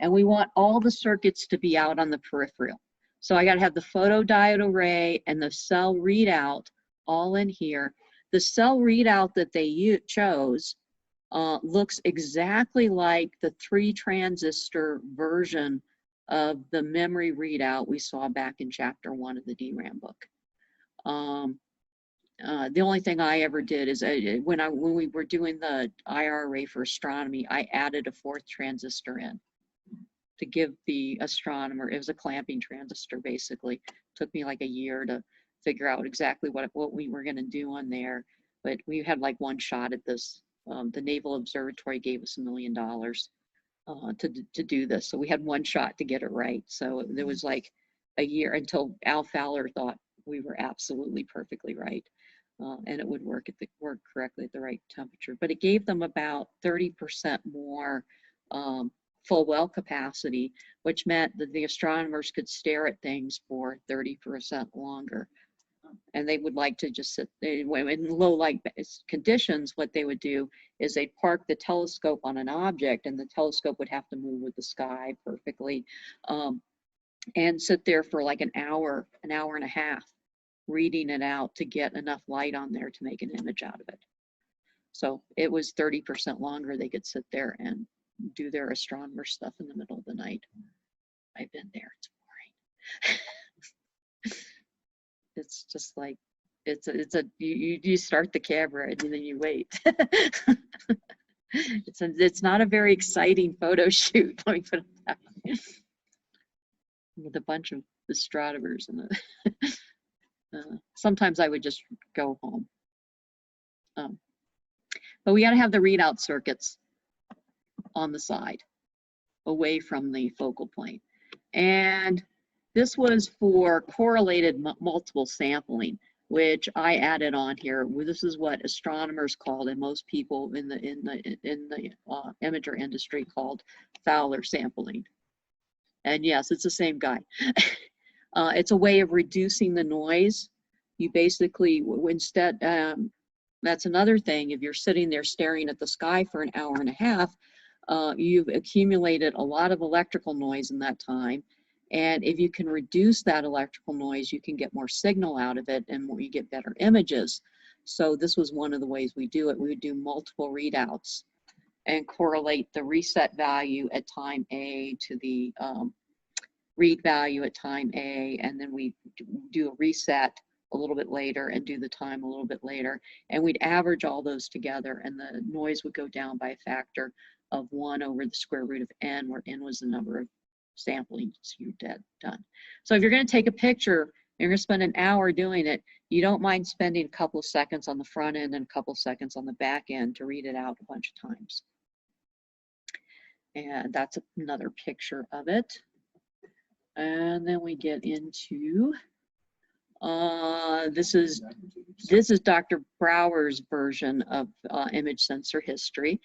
And we want all the circuits to be out on the peripheral. So I got to have the photodiode array and the cell readout all in here. The cell readout that they chose looks exactly like the 3-transistor version of the memory readout we saw back in chapter 1 of the DRAM book. The only thing I ever did is when we were doing the IR array for astronomy, I added a 4th transistor in to give the astronomer, it was a clamping transistor basically. It took me like a year to figure out exactly what we were going to do on there, but we had like one shot at this. The Naval Observatory gave us $1 million to do this. So we had one shot to get it right. So there was like a year until Al Fowler thought we were absolutely perfectly right. And it would work correctly at the right temperature. But it gave them about 30% more full well capacity, which meant that the astronomers could stare at things for 30% longer. And they would like to just sit in low light conditions. What they would do is they'd park the telescope on an object, and the telescope would have to move with the sky perfectly, and sit there for like an hour and a half reading it out to get enough light on there to make an image out of it. So it was 30% longer. They could sit there and do their astronomer stuff in the middle of the night. I've been there. It's boring. It's just like, you start the camera and then you wait. It's not a very exciting photo shoot, let me put it that way. With a bunch of astronomers and sometimes I would just go home. But we got to have the readout circuits on the side, away from the focal plane. And this was for correlated multiple sampling, which I added on here. This is what astronomers called, and most people in the imager industry called Fowler sampling. And yes, it's the same guy. It's a way of reducing the noise. You basically, instead, that's another thing. If you're sitting there staring at the sky for an hour and a half, you've accumulated a lot of electrical noise in that time. And if you can reduce that electrical noise, you can get more signal out of it and you get better images. So this was one of the ways we do it. We would do multiple readouts and correlate the reset value at time A to the read value at time A, and then we do a reset a little bit later and do the time a little bit later, and we'd average all those together, and the noise would go down by a factor of 1 over the square root of n, where n was the number of samplings you done. So if you're going to take a picture and you're going to spend an hour doing it, you don't mind spending a couple of seconds on the front end and a couple of seconds on the back end to read it out a bunch of times. And that's another picture of it. And then we get into this is Dr. Brower's version of image sensor history.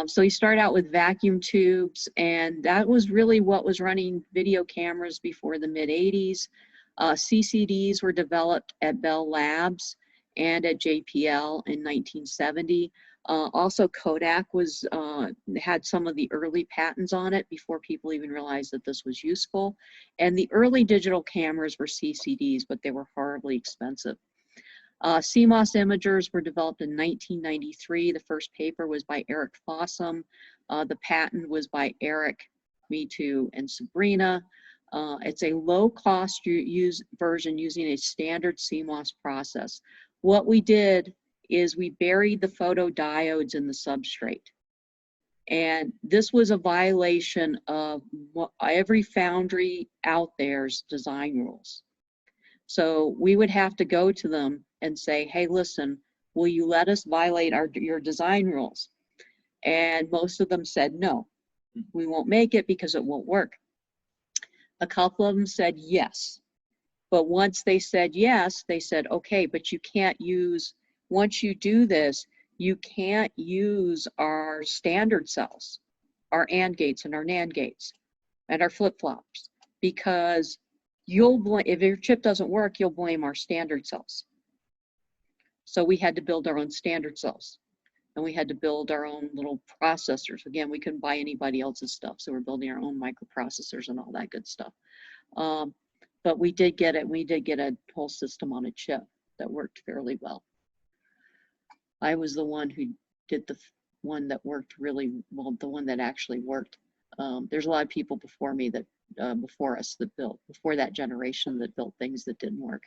So he started out with vacuum tubes, and that was really what was running video cameras before the mid-'80s. CCDs were developed at Bell Labs and at JPL in 1970. Also, Kodak was had some of the early patents on it before people even realized that this was useful. And the early digital cameras were CCDs, but they were horribly expensive. CMOS imagers were developed in 1993. The first paper was by Eric Fossum. The patent was by Eric, me too, and Sabrina. It's a low-cost version using a standard CMOS process. What we did is we buried the photodiodes in the substrate. And this was a violation of every foundry out there's design rules. So we would have to go to them and say, hey, listen, will you let us violate your design rules? And most of them said, no, we won't make it because it won't work. A couple of them said yes. But once they said yes, they said, okay, but you can't use, once you do this, you can't use our standard cells, our AND gates and our NAND gates and our flip-flops, because you'll blame, if your chip doesn't work, you'll blame our standard cells. So we had to build our own standard cells, and we had to build our own little processors. Again, we couldn't buy anybody else's stuff, so we're building our own microprocessors and all that good stuff. But we did get it. We did get a whole system on a chip that worked fairly well. I was the one who did the one that worked really well, the one that actually worked. There's a lot of people before me that, before us, that built, before that generation, that built things that didn't work.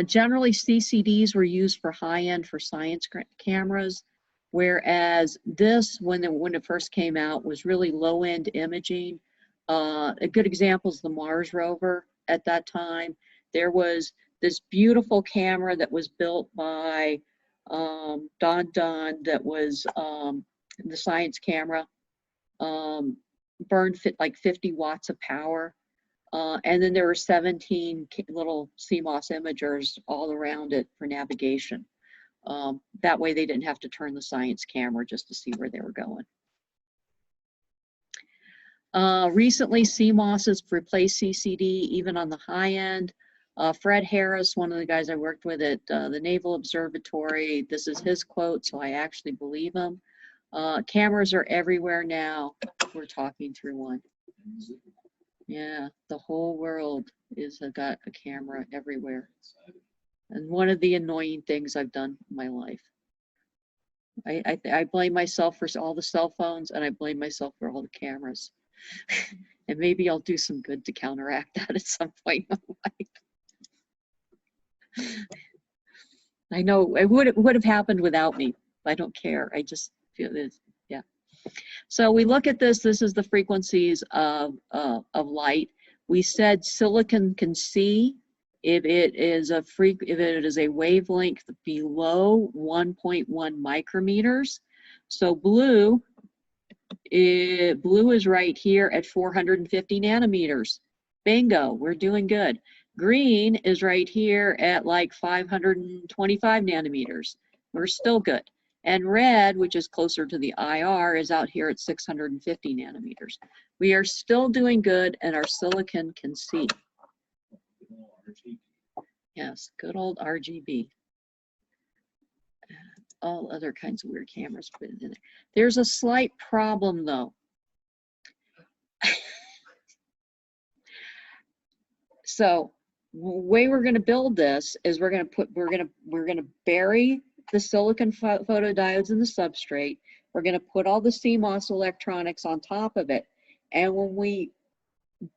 Generally, CCDs were used for high-end for science cameras, whereas this, when it first came out, was really low-end imaging. A good example is the Mars rover at that time. There was this beautiful camera that was built by Don Dunn that was the science camera, burned like 50 watts of power. And then there were 17 little CMOS imagers all around it for navigation. That way they didn't have to turn the science camera just to see where they were going. Recently, CMOS has replaced CCD even on the high end. Fred Harris, one of the guys I worked with at the Naval Observatory, this is his quote, so I actually believe him. Cameras are everywhere now. We're talking through one. Yeah, the whole world is got a camera everywhere. And one of the annoying things I've done in my life. I blame myself for all the cell phones, and I blame myself for all the cameras. And maybe I'll do some good to counteract that at some point in my life. I know it would have happened without me. I don't care. I just feel this. Yeah. So we look at this. This is the frequencies of light. We said silicon can see if it is a wavelength below 1.1 micrometers. So blue is right here at 450 nanometers. Bingo, we're doing good. Green is right here at like 525 nanometers. We're still good. And red, which is closer to the IR, is out here at 650 nanometers. We are still doing good, and our silicon can see. Yes, good old RGB. All other kinds of weird cameras put in there. There's a slight problem though. So the way we're going to build this is we're going to bury the silicon photodiodes in the substrate. We're going to put all the CMOS electronics on top of it. And when we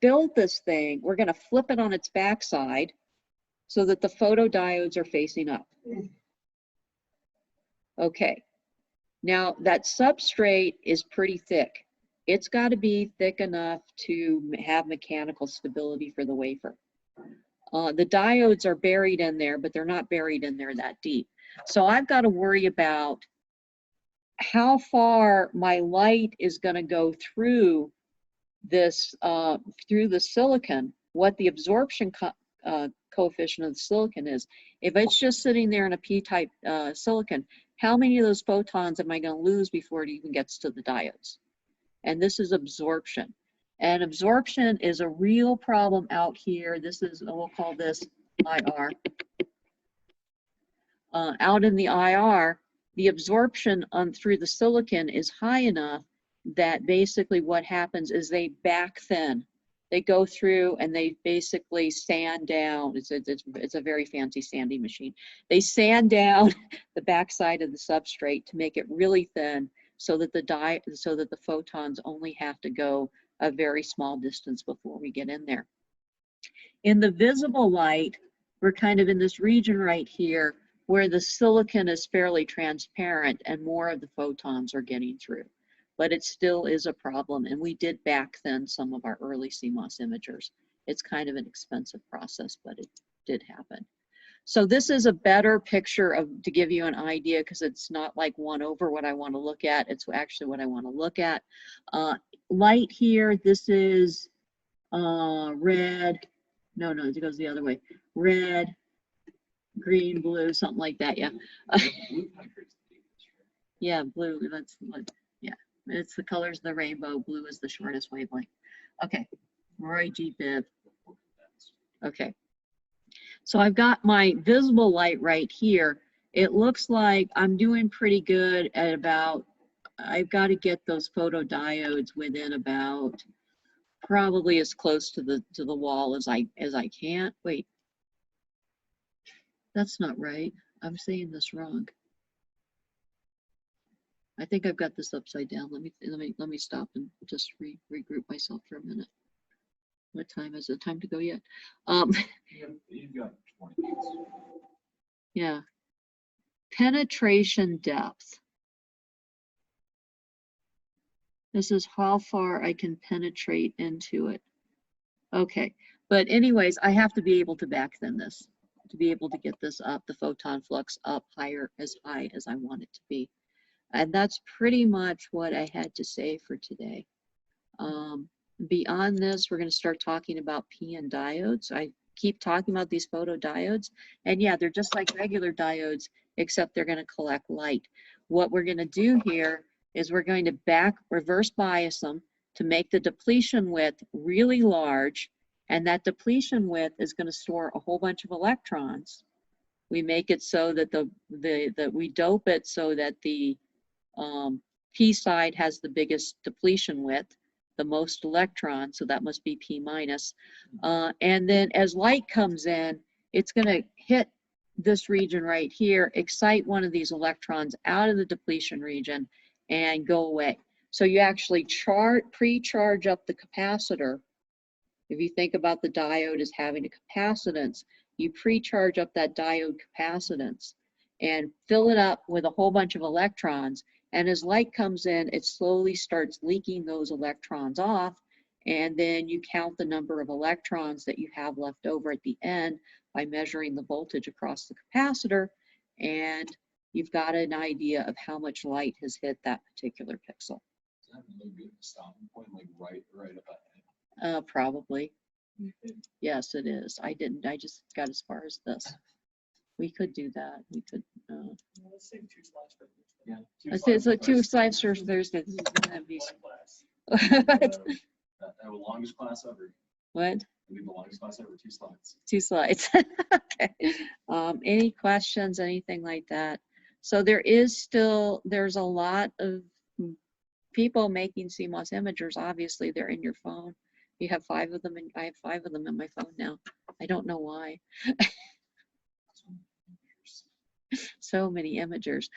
build this thing, we're going to flip it on its backside so that the photodiodes are facing up. Okay. Now that substrate is pretty thick. It's got to be thick enough to have mechanical stability for the wafer. The diodes are buried in there, but they're not buried in there that deep. So I've got to worry about how far my light is going to go through this, through the silicon, what the absorption coefficient of the silicon is. If it's just sitting there in a p-type silicon, how many of those photons am I going to lose before it even gets to the diodes? And this is absorption. And absorption is a real problem out here. This is, we'll call this IR. Out in the IR, the absorption through the silicon is high enough that basically what happens is they back thin. They go through and they basically sand down. It's a very fancy sanding machine. They sand down the backside of the substrate to make it really thin, so that the photons only have to go a very small distance before we get in there. In the visible light, we're kind of in this region right here where the silicon is fairly transparent and more of the photons are getting through. But it still is a problem, and we did back then some of our early CMOS imagers. It's kind of an expensive process, but it did happen. So this is a better picture to give you an idea, because it's not like one over what I want to look at. It's actually what I want to look at. Light here, this is red. No, it goes the other way. Red, green, blue, something like that, yeah. Yeah, blue, that's what, yeah. It's the colors of the rainbow. Blue is the shortest wavelength. Okay, Roy G. Bibb. Okay. So I've got my visible light right here. It looks like I'm doing pretty good at about, I've got to get those photodiodes within about probably as close to the wall as I can. Wait, that's not right. I'm saying this wrong. I think I've got this upside down. Let me stop and just regroup myself for a minute. What time is it? Time to go yet? You've got 20 minutes. Yeah. Penetration depth. This is how far I can penetrate into it. Okay, but anyways, I have to be able to back thin this to be able to get this up, the photon flux up higher, as high as I want it to be. And that's pretty much what I had to say for today. Beyond this, we're going to start talking about PN diodes. I keep talking about these photodiodes, and yeah, they're just like regular diodes, except they're going to collect light. What we're going to do here is we're going to reverse bias them to make the depletion width really large, and that depletion width is going to store a whole bunch of electrons. We make it so that we dope it so that the P side has the biggest depletion width. the most electrons, so that must be P minus. And then as light comes in, it's going to hit this region right here, excite one of these electrons out of the depletion region and go away. So you actually pre-charge up the capacitor. If you think about the diode as having a capacitance, you pre-charge up that diode capacitance and fill it up with a whole bunch of electrons. And as light comes in, it slowly starts leaking those electrons off. And then you count the number of electrons that you have left over at the end by measuring the voltage across the capacitor. And you've got an idea of how much light has hit that particular pixel. Is that really good stopping point, like right up ahead? Probably. Yes, it is. I just got as far as this. We could do that. We could. Let's say 2 slides for Thursday. Yeah. Let's say it's like 2 slides for Thursday. That'd be- One class. That was longest class ever. What? It'd be the longest class ever, 2 slides. 2 slides. Okay. Any questions, anything like that? So there's a lot of people making CMOS imagers. Obviously, they're in your phone. You have 5 of them, and I have 5 of them in my phone now. I don't know why. So many imagers.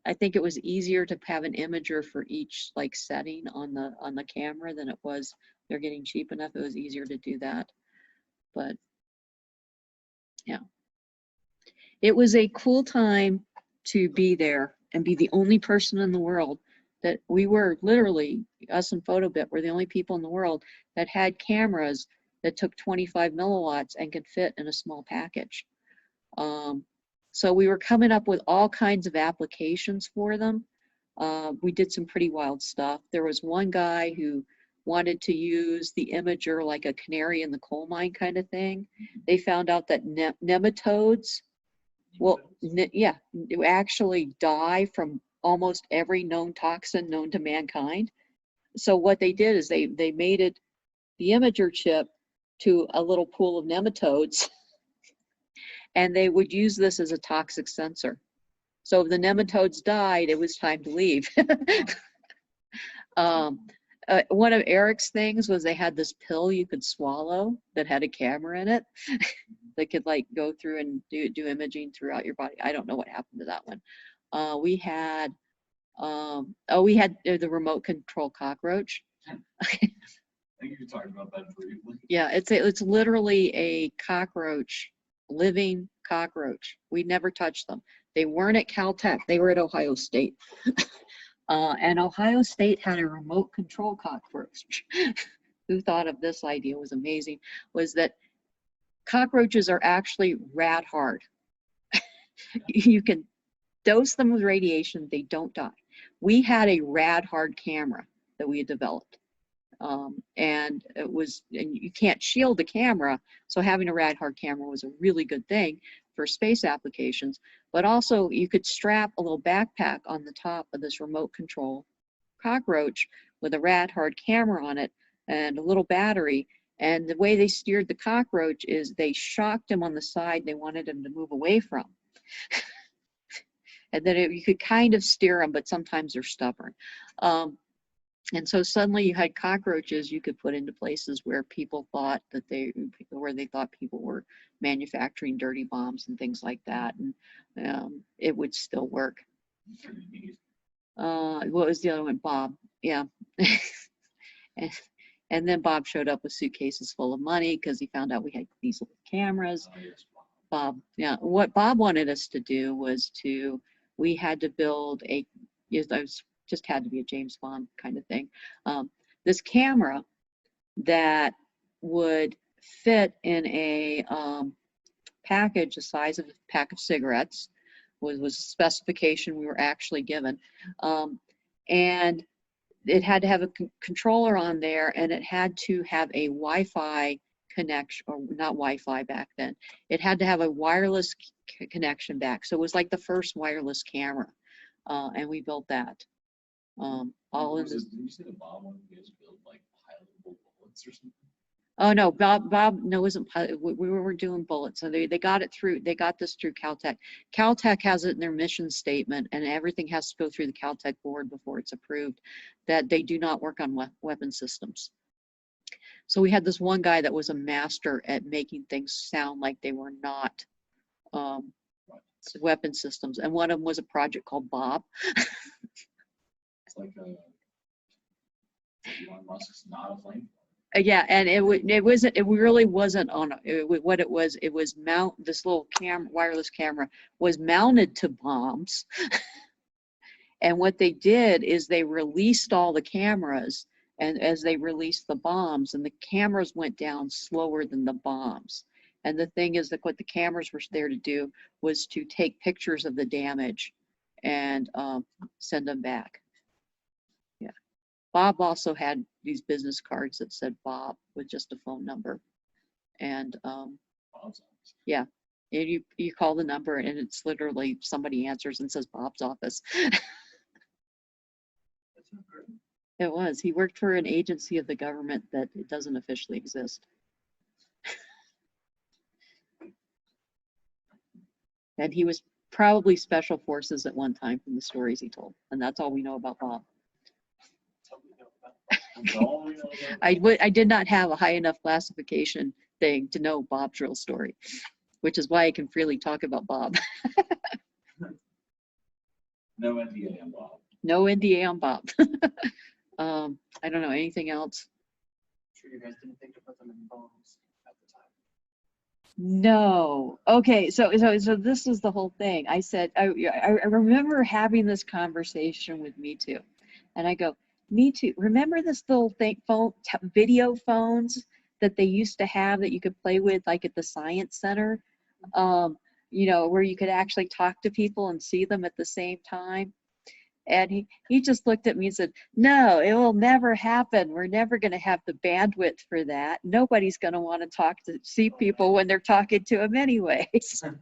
I think it was easier to have an imager for each like setting on the camera than it was. They're getting cheap enough. It was easier to do that. But yeah, it was a cool time to be there and be the only person in the world that we were literally, us and Photobit were the only people in the world that had cameras that took 25 milliwatts and could fit in a small package. So we were coming up with all kinds of applications for them. We did some pretty wild stuff. There was one guy who wanted to use the imager like a canary in the coal mine kind of thing. They found out that nematodes, well, yeah, actually die from almost every known toxin known to mankind. So what they did is they mated the imager chip to a little pool of nematodes, and they would use this as a toxic sensor. So if the nematodes died, it was time to leave. One of Eric's things was they had this pill you could swallow that had a camera in it that could like go through and do imaging throughout your body. I don't know what happened to that one. We had the remote control cockroach. I think you talked about that briefly. Yeah, it's literally a cockroach, living cockroach. We never touched them. They weren't at Caltech. They were at Ohio State. And Ohio State had a remote control cockroach. Who thought of this idea was amazing, was that cockroaches are actually rat hard. You can dose them with radiation, they don't die. We had a rad hard camera that we had developed. And you can't shield the camera, so having a rad hard camera was a really good thing for space applications. But also you could strap a little backpack on the top of this remote control cockroach with a rad hard camera on it and a little battery. And the way they steered the cockroach is they shocked him on the side they wanted him to move away from. And then you could kind of steer them, but sometimes they're stubborn. And so suddenly you had cockroaches you could put into places where people thought that where they thought people were manufacturing dirty bombs and things like that, and it would still work. What was the other one? Bob. Yeah. And then Bob showed up with suitcases full of money because he found out we had these little cameras. Bob, yeah. What Bob wanted us to do was we had to build just had to be a James Bond kind of thing. This camera that would fit in a package the size of a pack of cigarettes was a specification we were actually given. And it had to have a controller on there, and it had to have a Wi-Fi connection, or not Wi-Fi back then. It had to have a wireless connection back. So it was like the first wireless camera. And we built that. All in this. Did you say the Bob one you guys built like pilotable bullets or something? Oh, no, Bob, no, wasn't, we were doing bullets. So they got it through, they got this through Caltech. Caltech has it in their mission statement, and everything has to go through the Caltech board before it's approved, that they do not work on weapon systems. So we had this one guy that was a master at making things sound like they were not weapon systems. And one of them was a project called Bob. It's like Elon Musk's not a flamethrower. Yeah, and it really wasn't on what it was. It was this little wireless camera was mounted to bombs. And what they did is they released all the cameras, and as they released the bombs, and the cameras went down slower than the bombs. And the thing is that what the cameras were there to do was to take pictures of the damage and send them back. Yeah. Bob also had these business cards that said Bob with just a phone number. And yeah, and you call the number and it's literally somebody answers and says Bob's office. It was. He worked for an agency of the government that it doesn't officially exist. And he was probably special forces at one time from the stories he told. And that's all we know about Bob. I did not have a high enough classification thing to know Bob's real story, which is why I can freely talk about Bob. No NDA on Bob. No NDA on Bob. I don't know, anything else? I'm sure you guys didn't think to put them in bombs at the time. No. Okay, so this is the whole thing. I said, I remember having this conversation with Me Too. And I go, Me Too, remember this little thing, video phones that they used to have that you could play with like at the science center? You know, where you could actually talk to people and see them at the same time. And he just looked at me and said, no, it will never happen. We're never going to have the bandwidth for that. Nobody's going to want to see people when they're talking to them anyways. Right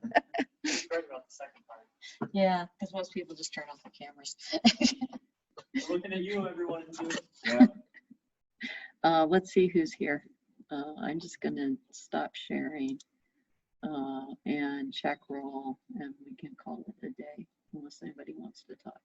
about the second part. Yeah, because most people just turn off the cameras. Looking at you, everyone. Yeah. Let's see who's here. I'm just going to stop sharing and check roll, and we can call it a day unless anybody wants to talk.